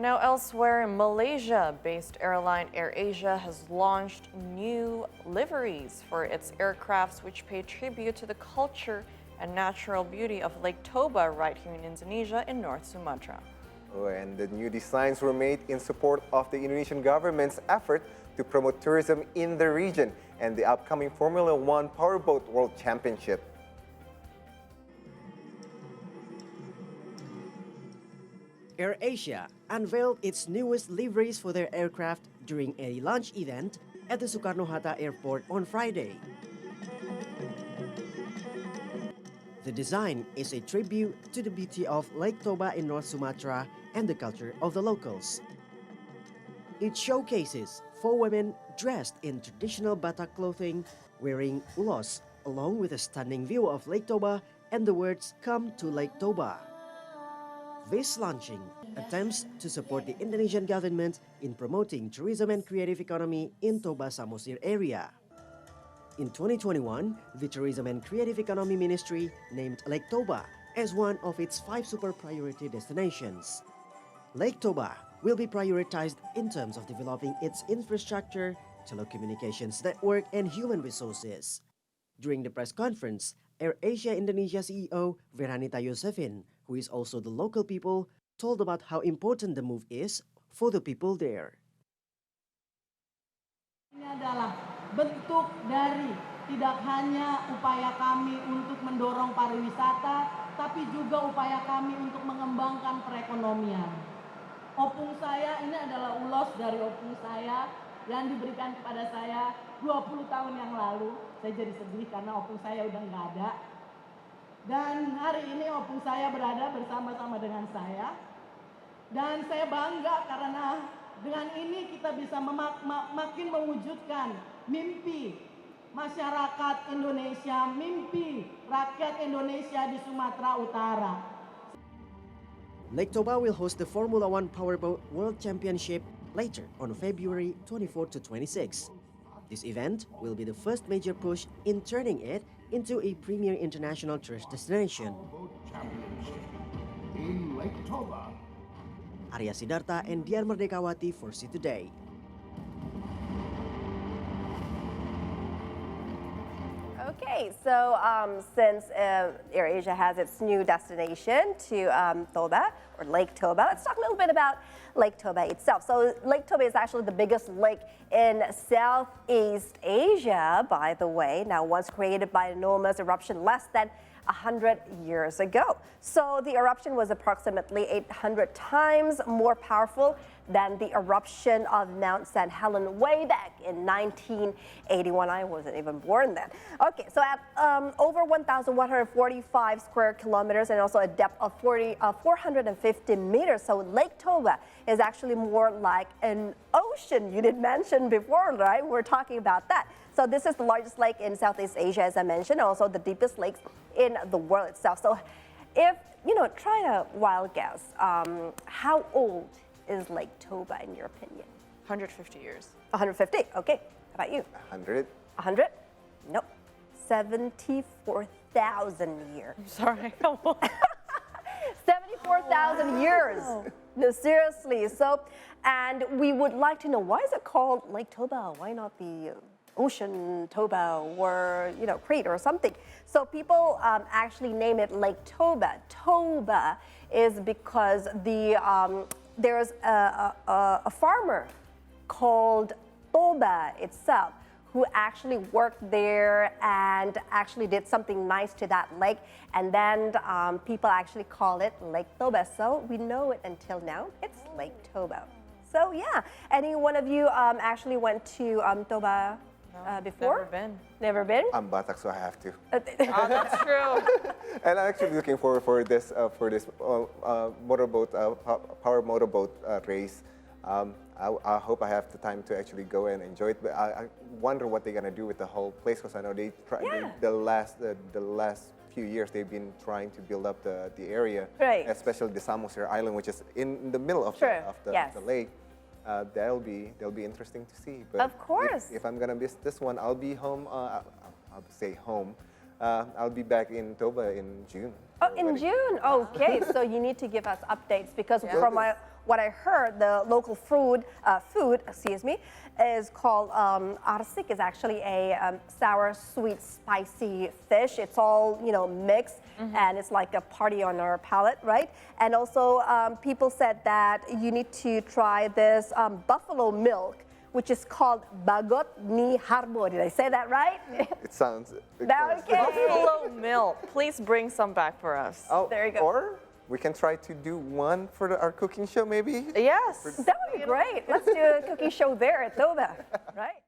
And now elsewhere in Malaysia, based airline AirAsia has launched new liveries for its aircrafts, which pay tribute to the culture and natural beauty of Lake Toba right here in Indonesia in North Sumatra. Oh, and the new designs were made in support of the Indonesian government's effort to promote tourism in the region and the upcoming Formula One Powerboat World Championship. AirAsia unveiled its newest liveries for their aircraft during a launch event at the Soekarno-Hatta Airport on Friday. The design is a tribute to the beauty of Lake Toba in North Sumatra and the culture of the locals. It showcases 4 women dressed in traditional Batak clothing, wearing ulos, along with a stunning view of Lake Toba and the words "Come to Lake Toba." This launching attempts to support the Indonesian government in promoting tourism and creative economy in Toba Samosir area. In 2021, the Tourism and Creative Economy Ministry named Lake Toba as one of its 5 super priority destinations. Lake Toba will be prioritized in terms of developing its infrastructure, telecommunications network, and human resources. During the press conference, AirAsia Indonesia CEO Veranita Yosefin, who is also the local people, told about how important the move is for the people there. Ini adalah bentuk dari tidak hanya upaya kami untuk mendorong pariwisata, tapi juga upaya kami untuk mengembangkan perekonomian. Opung saya ini adalah ulos dari opung saya yang diberikan kepada saya 20 tahun yang lalu. Saya jadi sedih karena opung saya udah nggak ada. Dan hari ini opung saya berada bersama-sama dengan saya. Dan saya bangga karena dengan ini kita bisa makin mewujudkan mimpi masyarakat Indonesia, mimpi rakyat Indonesia di Sumatera Utara. Lake Toba will host the Formula One Powerboat World Championship later on February 24 to 26. This event will be the first major push in turning it into a premier international tourist destination. In Lake Toba. Arya Sidarta and Dian Merdekawati for See Today. Okay, so since AirAsia has its new destination to Toba, or Lake Toba, let's talk a little bit about Lake Toba itself. So Lake Toba is actually the biggest lake in Southeast Asia, by the way. Now, once created by an enormous eruption less than 100 years ago. So the eruption was approximately 800 times more powerful than the eruption of Mount St. Helens way back in 1981. I wasn't even born then. Okay, so at over 1,145 square kilometers and also a depth of 450 meters. So Lake Toba is actually more like an ocean. You did mention before, right? We're talking about that. So this is the largest lake in Southeast Asia, as I mentioned, also the deepest lakes in the world itself. So if, try a wild guess, how old is Lake Toba in your opinion? 150 years. 150, okay. How about you? 100. 100? Nope. 74,000 years. I'm sorry. 74,000 years. No, seriously. So, and we would like to know, why is it called Lake Toba? Why not the Ocean Toba or, Crete or something? So people actually name it Lake Toba. Toba is because there's a farmer called Toba itself who actually worked there and actually did something nice to that lake. And then people actually call it Lake Toba. So we know it until now. It's Lake Toba. So yeah, any one of you actually went to Toba before? Never been. Never been? I'm Batak, so I have to. That's true. And I'm actually looking forward for this motorboat, power motorboat race. I hope I have the time to actually go and enjoy it. But I wonder what they're gonna do with the whole place, because I know the last few years they've been trying to build up the area, right. Especially the Samosir Island, which is in the middle of the lake. That'll be interesting to see. But of course. If I'm gonna miss this one, I'll be home. I'll say home. I'll be back in Toba in June. Oh, in June. Okay, so you need to give us updates because from what I heard, the local food, excuse me, is called arsik. Is actually a sour, sweet, spicy fish. It's all mixed, and it's like a party on our palate, right? And also, people said that you need to try this buffalo milk, which is called bagot ni harbo. Did I say that right? It sounds. Okay. Buffalo milk. Please bring some back for us. Oh, There you go. Or we can try to do one for our cooking show, maybe. Yes. That would be great. Let's do a cooking show there at Toba, right?